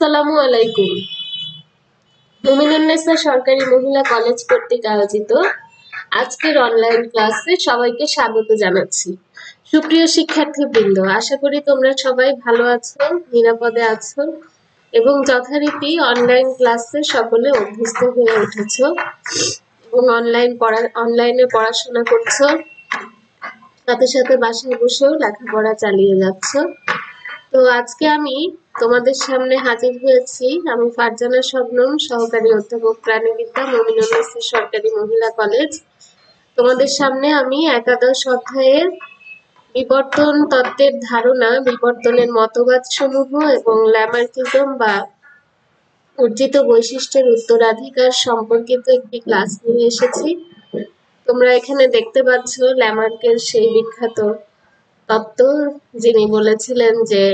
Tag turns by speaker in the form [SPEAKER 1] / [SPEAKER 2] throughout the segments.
[SPEAKER 1] আসসালামু আলাইকুম। মুমিনুন্নেছা সরকারি মহিলা কলেজ কর্তৃক আয়োজিত আজকের অনলাইন ক্লাসে সবাইকে স্বাগত জানাচ্ছি। সুপ্রিয় শিক্ষার্থীবৃন্দ, আশা করি তোমরা সবাই ভালো আছো, নিরাপদে আছো এবং যথারীতি অনলাইন ক্লাসে সকলে অভ্যস্ত হয়ে উঠেছো এবং অনলাইনে পড়াশোনা করছো, সাথে সাথে বাসায় বসেও লেখাপড়া চালিয়ে যাচ্ছো। তো আজকে আমি তোমাদের সামনে হাজির হয়েছি। আমি ফারজানা শবনম, সহকারী অধ্যাপক প্রাণীবিদ্যা, মুমিনুন্নেছা সরকারি মহিলা কলেজ। তোমাদের সামনে আমি একাদশ অধ্যায়ের বিবর্তন তত্ত্বের ধারণা, বিবর্তনের মতবাদ সমূহ এবং ল্যামার্কিজম বা অর্জিত বৈশিষ্ট্যের উত্তরাধিকার সম্পর্কিত একটি ক্লাস নিয়ে এসেছি। তোমরা এখানে দেখতে পাচ্ছ ল্যামার্কের সেই বিখ্যাত তত্ত্ব, যিনি বলেছিলেন যে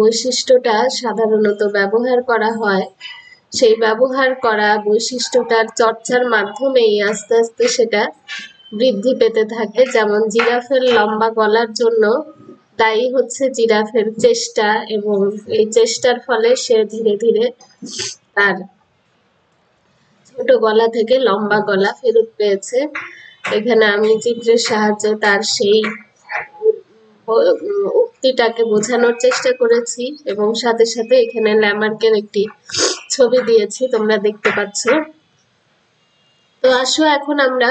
[SPEAKER 1] বৈশিষ্ট্যটা সাধারণত ব্যবহার করা হয়, সেই ব্যবহার করা বৈশিষ্ট্যটার চর্চার মাধ্যমেই আস্তে আস্তে সেটা বৃদ্ধি পেতে থাকে। যেমন জিরাফের লম্বা গলার জন্য দায়ী হচ্ছে জিরাফের চেষ্টা, এবং এই চেষ্টার ফলে সে ধীরে ধীরে তার ছোট গলা থেকে লম্বা গলা ফেরত পেয়েছে। এখানে আমি চিত্রের সাহায্যে তার সেই উক্তিটাকে বোঝানোর চেষ্টা করেছি এবং সাথে সাথে এখানে ল্যামার্কের একটি ছবি দিয়েছি, তোমরা দেখতে পাচ্ছ। তো আসো এখন আমরা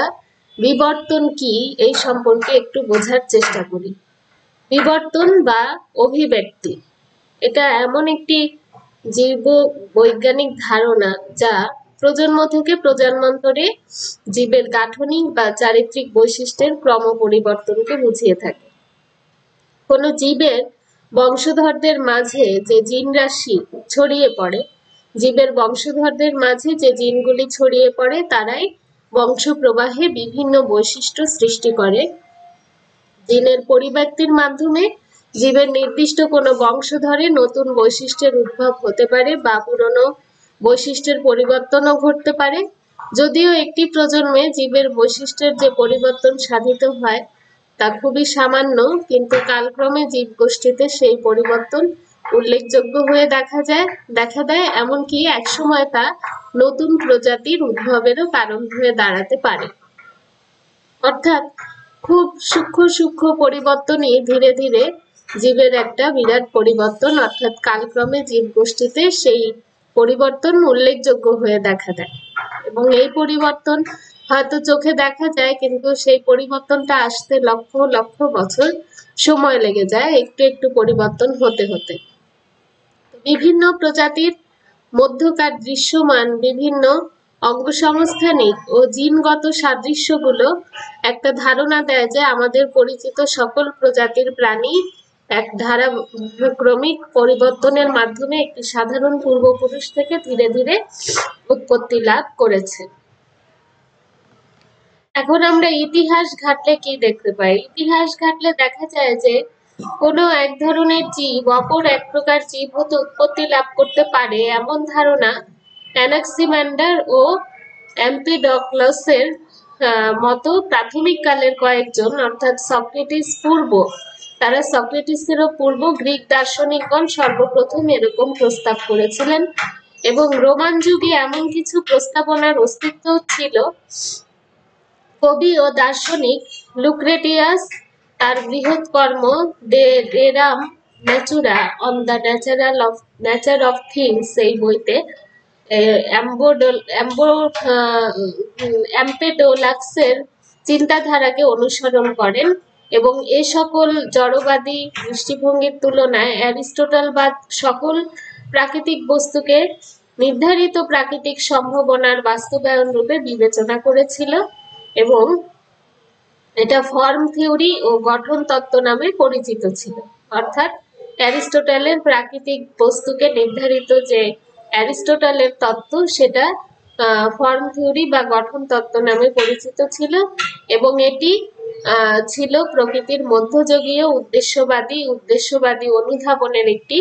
[SPEAKER 1] বিবর্তন কি এই সম্পর্কে একটু বোঝার চেষ্টা করি। বিবর্তন বা অভিব্যক্তি, এটা এমন একটি জীব বৈজ্ঞানিক ধারণা যা প্রজন্ম থেকে প্রজন্মান্তরে জীবের গাঠনিক বা চারিত্রিক বৈশিষ্ট্যের ক্রম পরিবর্তনকে বুঝিয়ে থাকে। কোনো জীবের বংশধরদের মাঝে যে জিন রাশি ছড়িয়ে পড়ে, জীবের বংশধরদের মাঝে যে জিনগুলি ছড়িয়ে পড়ে তারাই বংশ প্রবাহে বিভিন্ন বৈশিষ্ট্য সৃষ্টি করে। জিনের পরিব্যক্তির মাধ্যমে জীবের নির্দিষ্ট কোনো বংশধরে নতুন বৈশিষ্ট্যের উদ্ভব হতে পারে বা পুরনো বৈশিষ্ট্যের পরিবর্তনও ঘটতে পারে। যদিও একটি প্রজন্মে জীবের বৈশিষ্ট্যের যে পরিবর্তন সাধিত হয় তা খুবই সামান্য, কিন্তু কালক্রমে জীব গোষ্ঠীতে সেই পরিবর্তন উল্লেখযোগ্য হয়ে দেখা দেয়, এমনকি একসময় তা নতুন প্রজাতির উদ্ভবেরও কারণ হয়ে দাঁড়াতে পারে। অর্থাৎ খুব সূক্ষ্ম সূক্ষ্ম পরিবর্তনই ধীরে ধীরে জীবের একটা বিরাট পরিবর্তন, অর্থাৎ কালক্রমে জীব গোষ্ঠীতে সেই পরিবর্তন উল্লেখযোগ্য হয়ে দেখা দেয়। এবং এই পরিবর্তন হয়তো চোখে দেখা যায়, কিন্তু সেই পরিবর্তনটা আসতে লক্ষ লক্ষ বছর সময় লেগে যায় একটু একটু পরিবর্তন হতে হতে। বিভিন্ন প্রজাতির মধ্যকার দৃশ্যমান বিভিন্ন অঙ্গসংস্থানিক ও জিনগত সাদৃশ্যগুলো একটা ধারণা দেয় যে আমাদের পরিচিত সকল প্রজাতির প্রাণী এক ধারাক্রমিক পরিবর্তনের মাধ্যমে একটি সাধারণ পূর্বপুরুষ থেকে ধীরে ধীরে উৎপত্তি লাভ করেছে। এখন আমরা ইতিহাস ঘাটলে কি দেখতে পাই? ইতিহাস ঘাটলে দেখা যায় যে কোনো এক ধরনের জীব অপর এক প্রকার জীব হতে উৎপত্তি লাভ করতে পারে, এমন ধারণা অ্যানাক্সিম্যান্ডার ও এম্পিডোক্লাসের মতো প্রাথমিক কালের কয়েকজন, অর্থাৎ সক্রেটিসেরও পূর্ব গ্রিক দার্শনিকগণ সর্বপ্রথম এরকম প্রস্তাব করেছিলেন। এবং রোমান যুগে এমন কিছু প্রস্তাবনার অস্তিত্ব ছিল। কবি ও দার্শনিক লুক্রেটিয়াস তার বৃহৎ কর্ম de rerum natura on the nature of things এই বইতে এম্পেডোলাক্সের চিন্তাধারাকে অনুসরণ করেন এবং এ সকল জড়বাদী দৃষ্টিভঙ্গির তুলনায় অ্যারিস্টটলবাদ সকল প্রাকৃতিক বস্তুকে নির্ধারিত প্রাকৃতিক সম্ভাবনার বাস্তবায়ন রূপে বিবেচনা করেছিল, এবং এটা ফর্ম থিওরি ও গঠন তত্ত্ব নামে পরিচিত ছিল। অর্থাৎ অ্যারিস্টটলের প্রাকৃতিক বস্তুকে নির্ধারিত যে অ্যারিস্টটলের তত্ত্ব, সেটা ফর্ম থিওরি বা গঠন তত্ত্ব নামে পরিচিত ছিল, এবং এটি ছিল প্রকৃতির মধ্যযুগীয় উদ্দেশ্যবাদী অনুধাবনের একটি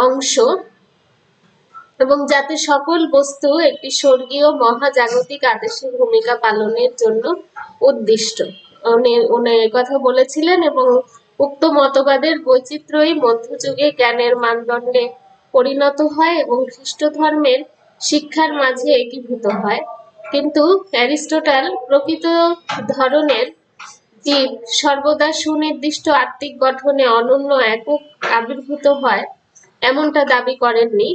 [SPEAKER 1] অংশ, এবং যাতে সকল বস্তু একটি স্বর্গীয় মহাজাগতিক আদেশের ভূমিকা পালনের জন্য উদ্দিষ্ট। উনি কথা বলেছিলেন এবং উক্ত মতবাদের বৈচিত্র্যই মধ্যযুগে জ্ঞানের মানদণ্ডে পরিণত হয় এবং খ্রিস্ট ধর্মের শিক্ষার মাঝে একীভূত হয়। কিন্তু অ্যারিস্টটল প্রকৃত ধরনের জীব সর্বদা সুনির্দিষ্ট আত্মিক গঠনে অনন্য একক আবির্ভূত হয় এমনটা দাবি করেননি,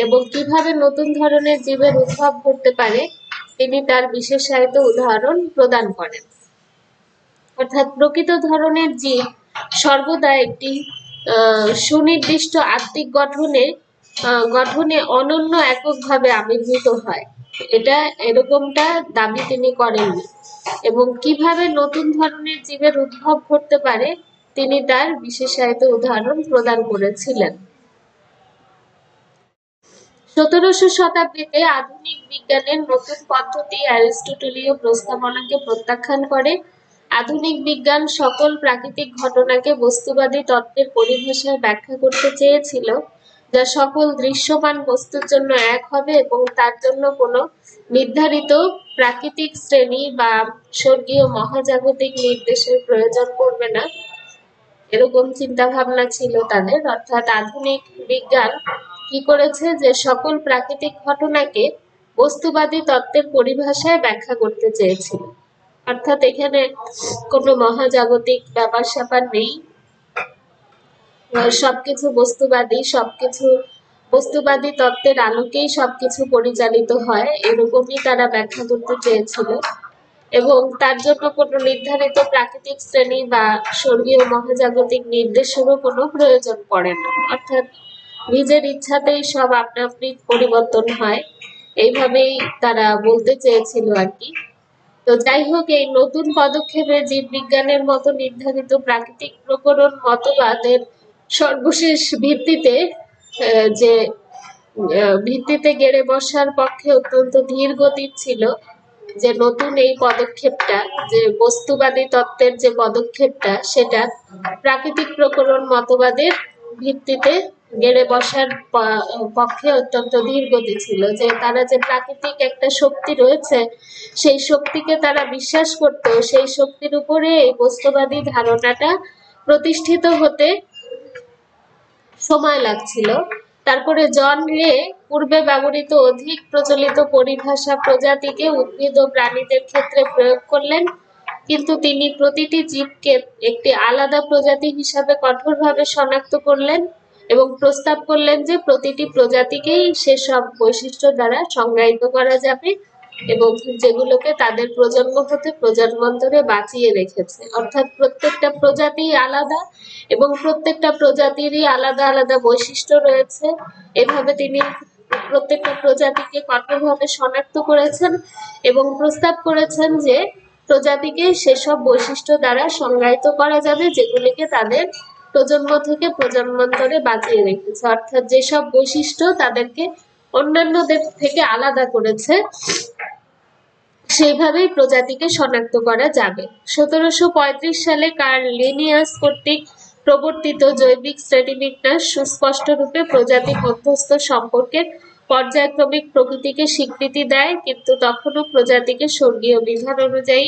[SPEAKER 1] এবং কিভাবে নতুন ধরনের জীবের উদ্ভব ঘটতে পারে তিনি তার বিশেষায়িত উদাহরণ প্রদান করেন। অর্থাৎ প্রকৃত ধরনের জীব সর্বদা একটি সুনির্দিষ্ট আত্মিক গঠনে অনন্য এককভাবে আবির্ভূত হয়, এটা এরকমটা দাবি তিনি করেননি। এবং কিভাবে নতুন ধরনের জীবের উদ্ভব ঘটতে পারে তিনি তার বিশেষায়িত উদাহরণ প্রদান করেছিলেন। 1700 শতাব্দীতে আধুনিক বিজ্ঞানের নতুন পদ্ধতি অ্যারিস্টটলীয় প্রস্তাবনাকে প্রত্যাখ্যান করে। আধুনিক বিজ্ঞান সকল প্রাকৃতিক ঘটনাকে বস্তুবাদী তত্ত্বের পরিভাষায় ব্যাখ্যা করতে চেয়েছিল, যা সকল দৃশ্যমান বস্তুর জন্য এক হবে এবং তার জন্য কোনো নির্ধারিত প্রাকৃতিক শ্রেণী বা স্বর্গীয় মহাজাগতিক নির্দেশের প্রয়োজন পড়বে না, এরকম চিন্তা ভাবনা ছিল তাদের। অর্থাৎ আধুনিক বিজ্ঞান কি করেছে, যে সকল প্রাকৃতিক ঘটনাকে বস্তুবাদী তত্ত্বের পরিভাষায় ব্যাখ্যা করতে চেয়েছিল। অর্থাৎ এখানে কোনো মহাজাগতিক ব্যাপার স্যাপার নেই, সবকিছু বস্তুবাদী তত্ত্বের আলোকেই সবকিছু পরিচালিত হয়, এরকমই তারা ব্যাখ্যা করতে চেয়েছিল। এবং তার জন্য কোনো নির্ধারিত প্রাকৃতিক শ্রেণী বা স্বর্গীয় মহাজাগতিক নির্দেশেরও কোনো প্রয়োজন পড়ে না। অর্থাৎ নিজের ইচ্ছাতেই সব আপনা আপনি পরিবর্তন হয়, এইভাবেই তারা বলতে চেয়েছিল আর কি। তো যাই হোক, এই নতুন পদক্ষেপে জীববিজ্ঞানের মতো নির্ধারিত প্রাকৃতিক প্রকরণ মতবাদের সর্বশেষ ভিত্তিতে গেড়ে বসার পক্ষে অত্যন্ত ধীর গতির ছিল যে নতুন এই পদক্ষেপটা, যে বস্তুবাদী তত্ত্বের যে পদক্ষেপটা, সেটা প্রাকৃতিক প্রকরণ মতবাদের ভিত্তিতে গেড়ে বসার পক্ষে অত্যন্ত ধীর গতি ছিল। যে তারা যে প্রাকৃতিক একটা শক্তি রয়েছে, সেই শক্তিকে তারা বিশ্বাস করত, সেই শক্তির উপরে এই বস্তুবাদী ধারণাটা প্রতিষ্ঠিত হতে সময় লাগছিল। তারপরে জন রে পূর্বে ব্যবহৃত অধিক প্রচলিত পরিভাষা প্রজাতিকে উদ্ভিদ ও প্রাণীদের ক্ষেত্রে প্রয়োগ করলেন, কিন্তু তিনি প্রতিটি জীবকে একটি আলাদা প্রজাতি হিসাবে কঠোরভাবে শনাক্ত করলেন এবং প্রস্তাব করলেন যে প্রতিটি প্রজাতিকেই সেসব বৈশিষ্ট্য দ্বারা সংজ্ঞায়িত করা যাবে এবং যেগুলোকে তাদের প্রজন্ম হতে প্রজন্মান্তরে বাঁচিয়ে রেখেছে। অর্থাৎ প্রত্যেকটা প্রজাতি আলাদা এবং প্রত্যেকটা প্রজাতিরই আলাদা আলাদা বৈশিষ্ট্য রয়েছে। এভাবে তিনি প্রত্যেকটা প্রজাতিকে কঠোরভাবে শনাক্ত করেছেন এবং প্রস্তাব করেছেন যে প্রজাতিকে সেসব বৈশিষ্ট্য দ্বারা সংজ্ঞায়িত করা যাবে যেগুলিকে তাদের প্রজন্ম থেকে প্রজন্মান্তরে বাঁচিয়ে রেখেছে। অর্থাৎ যেসব বৈশিষ্ট্য তাদেরকে অন্যান্যদের থেকে আলাদা করেছে, সেইভাবেই প্রজাতিকে শনাক্ত করা যাবে। 1735 সালে কার্ল লিনিয়াস কর্তৃক প্রবর্তিত জৈবিক শ্রেণীবিন্যাস সুস্পষ্টরূপে প্রজাতি মধ্যস্থ সম্পর্কের পর্যায়ক্রমিক প্রকৃতিকে স্বীকৃতি দেয়, কিন্তু তখনও প্রজাতিকে স্বর্গীয় বিধান অনুযায়ী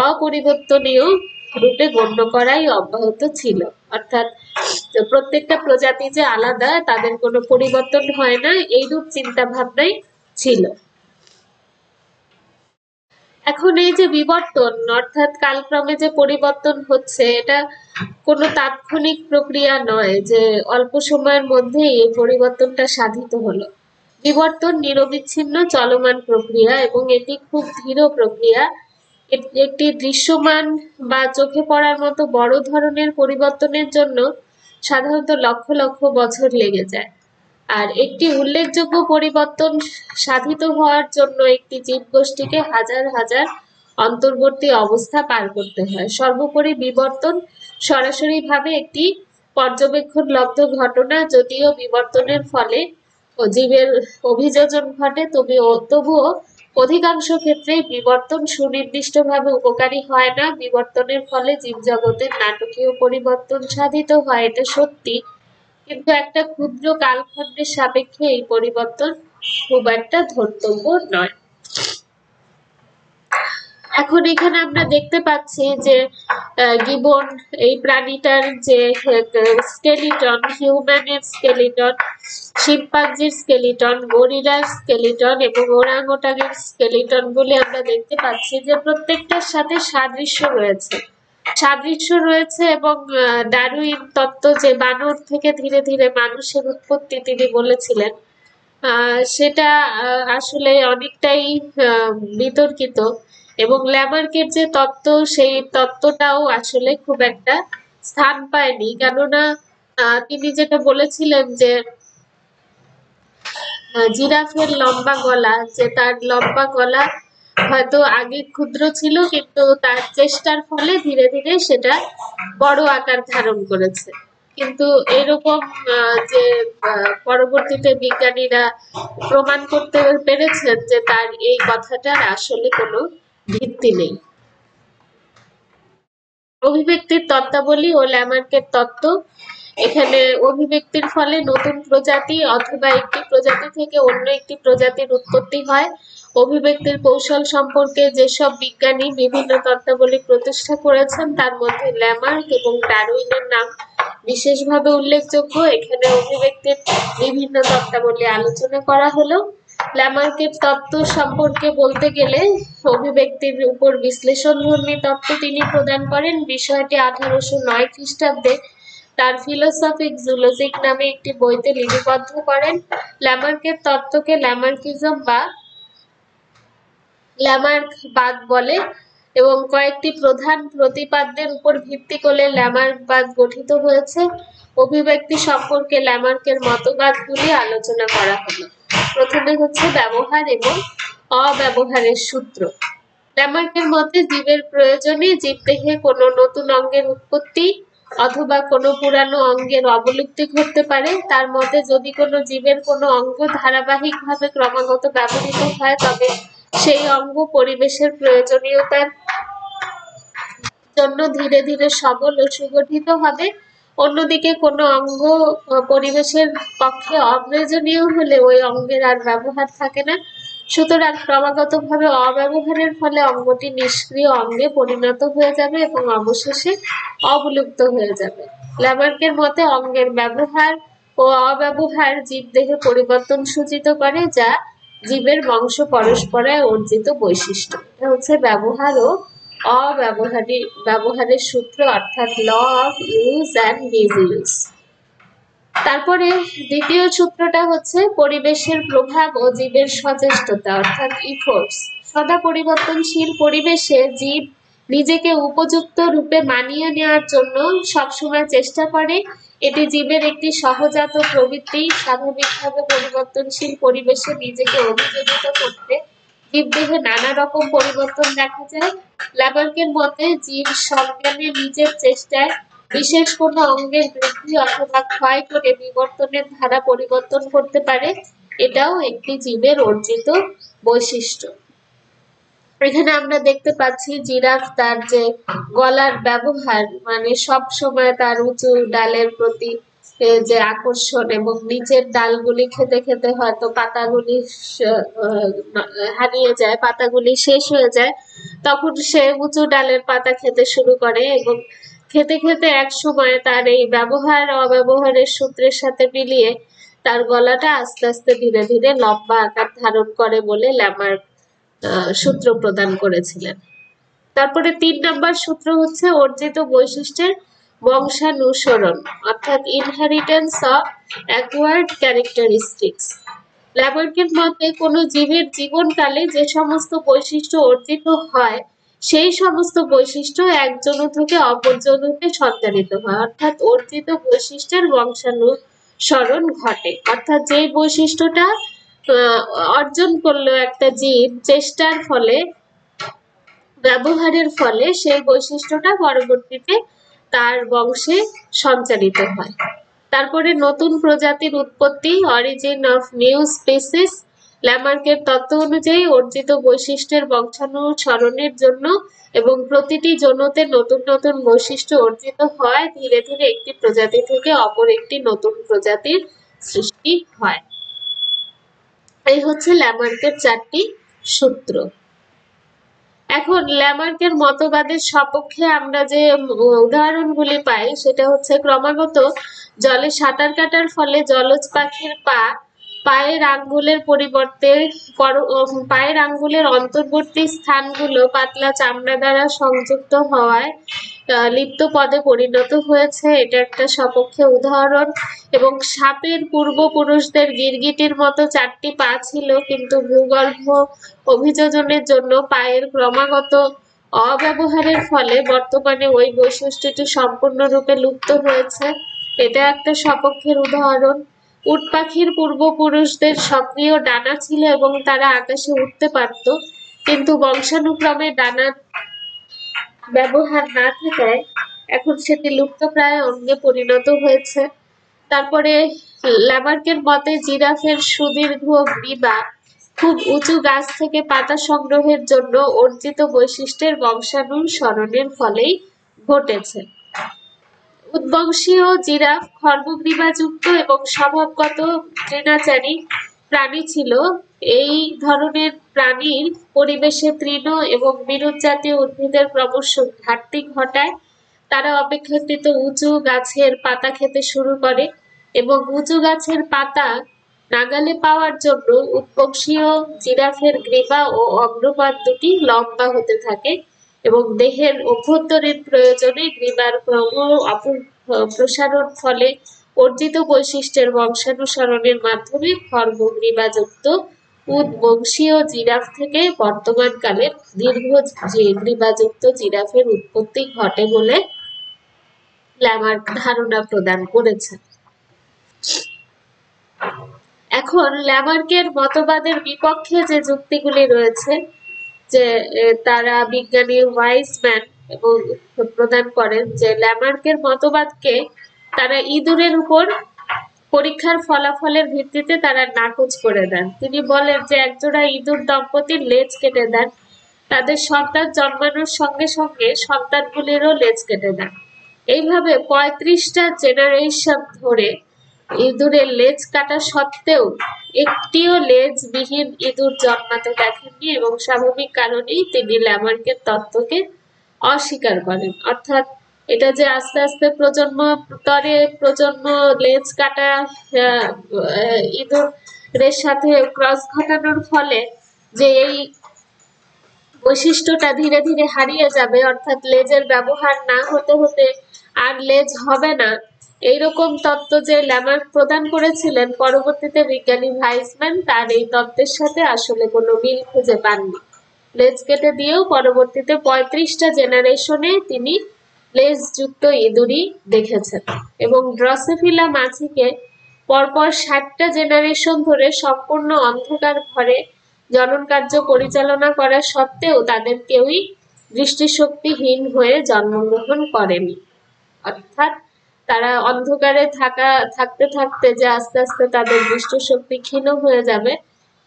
[SPEAKER 1] অপরিবর্তনীয় রূপে গণ্য করাই অব্যাহত ছিল। অর্থাৎ প্রত্যেকটা প্রজাতি যে আলাদা, তাদের কোনো পরিবর্তন হয় না, এইরূপ চিন্তা ভাবনাই ছিল। এখন এই যে বিবর্তন, অর্থাৎ কালক্রমে যে পরিবর্তন হচ্ছে, এটা কোনো তাৎক্ষণিক প্রক্রিয়া নয় যে অল্প সময়ের মধ্যে এই পরিবর্তনটা সাধিত হলো। বিবর্তন নিরবিচ্ছিন্ন চলমান প্রক্রিয়া এবং এটি খুব ধীর প্রক্রিয়া। একটি দৃশ্যমান বা চোখে পড়ার মতো বড় ধরনের পরিবর্তনের জন্য সাধারণত লক্ষ লক্ষ বছর লেগে যায়, আর একটি উল্লেখযোগ্য পরিবর্তন সাধিত হওয়ার জন্য একটি জীবগোষ্ঠীকে হাজার হাজার অন্তর্বর্তী অবস্থা পার করতে হয়। সর্বোপরি বিবর্তন সরাসরিভাবে একটি পর্যবেক্ষণলব্ধ ঘটনা, যদিও বিবর্তনের ফলে জীবের অভিযোজন ঘটে, তবুও অধিকাংশ ক্ষেত্রেই বিবর্তন সুনির্দিষ্টভাবে উপকারী হয় না। বিবর্তনের ফলে জীবজগতের নাটকীয় পরিবর্তন সাধিত হয়, এটা সত্যি, কিন্তু একটা ক্ষুদ্র কালখণ্ডের সাপেক্ষে এই পরিবর্তন খুব একটা ধর্তব্য নয়। এখন এখানে আমরা দেখতে পাচ্ছি যে গিবন এই প্রাণীটার যে স্কেলিটন, হিউম্যানের স্কেলিটন, শিম্পাঞ্জির স্কেলিটন, গরিলার স্কেলিটন এবং ওরাংওটানের স্কেলিটন গুলি আমরা দেখতে পাচ্ছি যে প্রত্যেকটার সাথে সাদৃশ্য রয়েছে এবং ডারউইন তত্ত্ব যে বানর থেকে ধীরে ধীরে মানুষের উৎপত্তি তিনি বলেছিলেন, সেটা আসলে অনেকটাই বিতর্কিত এবং ল্যামার্কের যে তত্ত্ব সেই তত্ত্বটাও আসলে খুব একটা স্থান পায়নি, কেননা তিনি যেটা বলেছিলেন যে জিরাফের লম্বা গলা, যে তার লম্বা গলা হয়তো আগে ক্ষুদ্র ছিল কিন্তু তার চেষ্টার ফলে ধীরে ধীরে সেটা বড় আকার ধারণ করেছে। কিন্তু এরকম যে পরবর্তীতে বিজ্ঞানীরা প্রমাণ করতে পেরেছেন যে তার এই কথাটার আসলে কোনো ভিত্তি নেই। অভিব্যক্তির তত্ত্বাবলী ও ল্যামার্কের তত্ত্ব। এখানে অভিব্যক্তির ফলে নতুন প্রজাতি অথবা একটি প্রজাতি থেকে অন্য একটি প্রজাতির উৎপত্তি হয়। অভিব্যক্তির কৌশল সম্পর্কে যেসব বিজ্ঞানী বিভিন্ন তত্ত্বাবলী প্রতিষ্ঠা করেছেন তার মধ্যে ল্যামার্ক এবং ডারউইনের নাম বিশেষভাবে উল্লেখযোগ্য। এখানে অভিব্যক্তির বিভিন্ন তত্ত্বাবলী আলোচনা করা হলো। ল্যামার্কের তত্ত্ব সম্পর্কে বলতে গেলে অভিব্যক্তির উপর বিশ্লেষণধর্মী তত্ত্ব তিনি প্রদান করেন। বিষয়টি 1809 খ্রিস্টাব্দে তার ফিলোসফিক জুলজিক নামে একটি বইতে লিপিবদ্ধ করেন। ল্যামার্কের তত্ত্বকে ল্যামার্কিজম বা ল্যামার্কবাদ বলে এবং কয়েকটি প্রধান প্রতিপাদ্যের উপর ভিত্তি করে ল্যামার্কবাদ গঠিত হয়েছে। অভিব্যক্তি সম্পর্কে ল্যামার্কের মতবাদগুলি আলোচনা করা হলো। প্রথমে হচ্ছে ব্যবহার এবং অব্যবহারের সূত্র। ল্যামার্কের মতে জীবের প্রয়োজনে জীবদেহে কোনো নতুন অঙ্গের উৎপত্তি অথবা কোনো পুরানো অঙ্গের অবলুপ্তি ঘটতে পারে। তার মতে যদি কোনো জীবের কোনো অঙ্গ ধারাবাহিকভাবে ক্রমাগত ব্যবহৃত হয় তবে সেই অঙ্গ পরিবেশের প্রয়োজনীয়তার জন্য ধীরে ধীরে সবল ও সুগঠিত হবে। অন্যদিকে কোনো অঙ্গ পরিবেশের পক্ষে অপ্রয়োজনীয় হলে ওই অঙ্গের আর ব্যবহার থাকে না। সুতরাং ক্রমাগতভাবে অব্যবহারের ফলে অঙ্গটি নিষ্ক্রিয় অঙ্গে পরিণত হয়ে যাবে এবং অবশেষে অবলুপ্ত হয়ে যাবে। ল্যামার্কের মতে অঙ্গের ব্যবহার ও অব্যবহার জীবদেহে পরিবর্তন সূচিত করে, যা জীবের বংশ পরস্পরায় অর্জিত বৈশিষ্ট্য। এটা হচ্ছে ব্যবহার ও ব্যবহারের সূত্র, অর্থাৎ ল অফ ইউজ অ্যান্ড ডিসইউজ। তারপরে দ্বিতীয় সূত্রটা হচ্ছে পরিবেশের প্রভাব ও জীবের সচেষ্টতা, অর্থাৎ ইফোর্টস। সদা পরিবর্তনশীল পরিবেশে জীব নিজেকে উপযুক্ত রূপে মানিয়ে নেওয়ার জন্য সবসময় চেষ্টা করে। এটি জীবের একটি সহজাত প্রবৃত্তি। স্বাভাবিকভাবে পরিবর্তনশীল পরিবেশে নিজেকে অভিযোজিত করতে জীবদেহে নানা রকম পরিবর্তন দেখা যায়। ল্যামার্কের মতে জীব সজ্ঞানে নিজের চেষ্টায় বিশেষ কোনো অঙ্গের বৃদ্ধি অথবা ক্ষয় করে বিবর্তনের ধারা পরিবর্তন করতে পারে। এটাও একটি জীবের অর্জিত বৈশিষ্ট্য। এখানে আমরা দেখতে পাচ্ছি জিরাফ তার যে গলার ব্যবহার, মানে সব সময় তার উঁচু ডালের প্রতি যে আকর্ষণ এবং নিচের ডালগুলি খেতে খেতে হয়তো পাতাগুলি হারিয়ে যায়, পাতাগুলি শেষ হয়ে যায়, তখন সে উঁচু ডালের পাতা খেতে শুরু করে এবং খেতে খেতে এক সময় তার এই ব্যবহার অব্যবহারের সূত্রের সাথে মিলিয়ে তার গলাটা আস্তে আস্তে ধীরে ধীরে লম্বা আকার ধারণ করে বলে ল্যামার্ক সূত্র প্রদান করেছিলেন। তারপরে 3 নম্বর সূত্র হচ্ছে অর্জিত বৈশিষ্ট্যের বংশানুসরণ, অর্থাৎ ইনহেরিটেন্স অফ অ্যাকোয়ার্ড ক্যারেক্টারিস্টিক্স। ল্যামার্কের মতে কোনো জীবের জীবনকালে যে সমস্ত বৈশিষ্ট্য অর্জিত হয় সেই সমস্ত বৈশিষ্ট্য একজন থেকে অপরজনকে সঞ্চারিত হয়, অর্থাৎ অর্জিত বৈশিষ্ট্যের বংশানুসরণ ঘটে। অর্থাৎ যে বৈশিষ্ট্যটা অর্জন করলো একটা জীব চেষ্টার ফলে, ব্যবহারের ফলে, সেই বৈশিষ্ট্যটা পরবর্তীতে তার বংশে সঞ্চারিত হয়। তারপরে নতুন প্রজাতির উৎপত্তি, অরিজিন অফ নিউ স্পিসিস। ল্যামার্কের তত্ত্ব অনুযায়ী অর্জিত বৈশিষ্ট্যের বংশানুসরণের জন্য এবং প্রতিটি জনতে নতুন নতুন বৈশিষ্ট্য অর্জিত হয়, ধীরে ধীরে একটি প্রজাতি থেকে অপর একটি নতুন প্রজাতির সৃষ্টি হয়। এই হচ্ছে ল্যামার্কের 4টি সূত্র। এখন ল্যামার্কের মতবাদের সপক্ষে আমরা যে উদাহরণগুলি পাই সেটা হচ্ছে ক্রমাগত জলে সাঁতার কাটার ফলে জলজ পাখির পায়ের আঙ্গুলের পরিবর্তে পায়ের আঙ্গুলের অন্তর্বর্তী স্থানগুলো পাতলা চামড়া দ্বারা সংযুক্ত হওয়ায় লিপ্ত পদে পরিণত হয়েছে, এটা একটা সপক্ষে উদাহরণ। এবং সাপের পূর্বপুরুষদের গিরগিটির মতো 4টি পা ছিল, কিন্তু ভূগর্ভ অভিযোজনের জন্য পায়ের ক্রমাগত অব্যবহারের ফলে বর্তমানে ওই বৈশিষ্ট্যটি সম্পূর্ণরূপে লুপ্ত হয়েছে, এটা একটা সপক্ষের উদাহরণ। উট পাখির পূর্বপুরুষদের সক্রিয় ডানা ছিল এবং তারা আকাশে উঠতে পারত, কিন্তু বংশানুক্রমে ডানার ব্যবহার না থাকায় এখন সেটি লুপ্তপ্রায় অঙ্গে পরিণত হয়েছে। তারপরে ল্যামার্কের মতে জিরাফের সুদীর্ঘ গ্রীবা খুব উঁচু গাছ থেকে পাতা সংগ্রহের জন্য অর্জিত বৈশিষ্ট্যের বংশানুসরণের ফলেই ঘটেছে। উদ্বংশীয় জিরাফ খর্বগ্রীবাযুক্ত এবং স্বভাবগত তৃণাচারী প্রাণী ছিল। এই ধরনের প্রাণীর পরিবেশে তৃণ এবং বিরুৎ জাতীয় উদ্ভিদের ক্রমশ ঘাটতি ঘটায়। তারা অপেক্ষাকৃত উঁচু গাছের পাতা খেতে শুরু করে এবং উঁচু গাছের পাতা নাগালে পাওয়ার জন্য উদ্বংশীয় জিরাফের গ্রীবা ও অগ্রপাত দুটি লম্বা হতে থাকে এবং দেহের অভ্যন্তরীণ প্রয়োজনে গ্রীবার প্রসারণ ফলে অর্জিত বৈশিষ্ট্যের বংশানুসরণের মাধ্যমে খর্বগ্রীবাযুক্ত উদ্বংশীয় জিরাফ থেকে বর্তমানকালের দীর্ঘ গ্রীবাযুক্ত জিরাফের উৎপত্তি ঘটে বলে ল্যামার্ক ধারণা প্রদান করেছেন। এখন ল্যামার্কের মতবাদের বিপক্ষে যে যুক্তিগুলি রয়েছে, যে তারা বিজ্ঞানী ওয়াইজম্যান এবং প্রদান করেন যে ল্যামার্কের মতবাদকে তারা ইঁদুরের উপর পরীক্ষার ফলাফলের ভিত্তিতে তারা নাকচ করে দেন। তিনি বলেন যে একজোড়া ইঁদুর দম্পতির লেজ কেটে দেন, তাদের সন্তান জন্মানোর সঙ্গে সঙ্গে সন্তানগুলিরও লেজ কেটে দেন। এইভাবে 35টা জেনারেশন ধরে ইঁদুরের লেজ কাটা সত্ত্বেও একটিও লেজবিহীন ইঁদুর জন্মাতে দেখেননি এবং স্বাভাবিক কারণেই তিনি ল্যামার্কের তত্ত্বকে অস্বীকার করেন। অর্থাৎ এটা যে আস্তে আস্তে প্রজন্ম লেজ কাটা ইঁদুরের সাথে ক্রস ঘটানোর ফলে যে এই বৈশিষ্ট্যটা ধীরে ধীরে হারিয়ে যাবে, অর্থাৎ লেজের ব্যবহার না হতে হতে আর লেজ হবে না, এইরকম তত্ত্ব যে ল্যামার্ক প্রদান করেছিলেন, পরবর্তীতে বিজ্ঞানী ভাইসম্যান তার এই তত্ত্বের সাথে আসলে কোনো মিল খুঁজে পাননি। লেজ কেটে দিয়েও পরবর্তীতে 35টা জেনারেশনে তিনি লেজযুক্ত ইঁদুরই দেখেছেন এবং ড্রসোফিলা মাছিকে পরপর 60টা জেনারেশন ধরে সম্পূর্ণ অন্ধকার ঘরে জনন কার্য পরিচালনা করা সত্ত্বেও তাদের কেউই দৃষ্টিশক্তিহীন হয়ে জন্মগ্রহণ করেনি। অর্থাৎ তারা অন্ধকারে থাকতে থাকতে যে আস্তে আস্তে তাদের দৃষ্টিশক্তি ক্ষীণ হয়ে যাবে,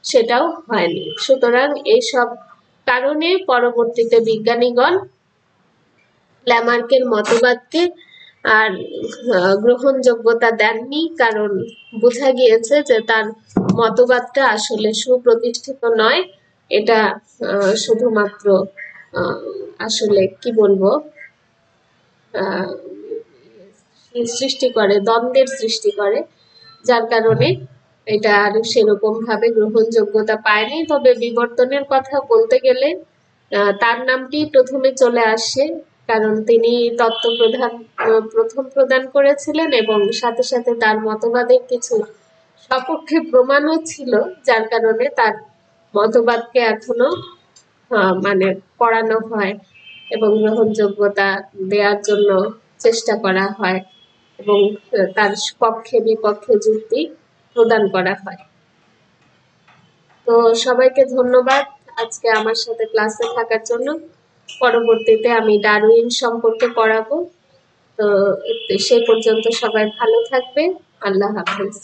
[SPEAKER 1] সেটাও হয়নি। সুতরাং এইসব কারণে পরবর্তীতে বিজ্ঞানীগণ ল্যামার্কের মতবাদকে আর গ্রহণযোগ্যতা দেননি, কারণ বোঝা গিয়েছে যে তার মতবাদটা আসলে সুপ্রতিষ্ঠিত নয়। এটা শুধুমাত্র আসলে কি বলবো, সৃষ্টি করে, দ্বন্দ্বের সৃষ্টি করে, যার কারণে এটা আর সেরকম ভাবে গ্রহণযোগ্যতা পায়নি। তবে বিবর্তনের কথা বলতে গেলে তার নামটি প্রথমে চলে আসে, কারণ তিনি তত্ত্ব প্রথম প্রদান করেছিলেন এবং সাথে সাথে তার মতবাদের কিছু সপক্ষে প্রমাণও ছিল, যার কারণে তার মতবাদকে এখনো মানে পড়ানো হয় এবং গ্রহণযোগ্যতা দেওয়ার জন্য চেষ্টা করা হয় এবং তার পক্ষে বিপক্ষে যুক্তি প্রদান করা হয়। তো সবাইকে ধন্যবাদ আজকে আমার সাথে ক্লাসে থাকার জন্য। পরবর্তীতে আমি ডারউইন সম্পর্কে পড়াবো। তো সেই পর্যন্ত সবাই ভালো থাকবে। আল্লাহ হাফেজ।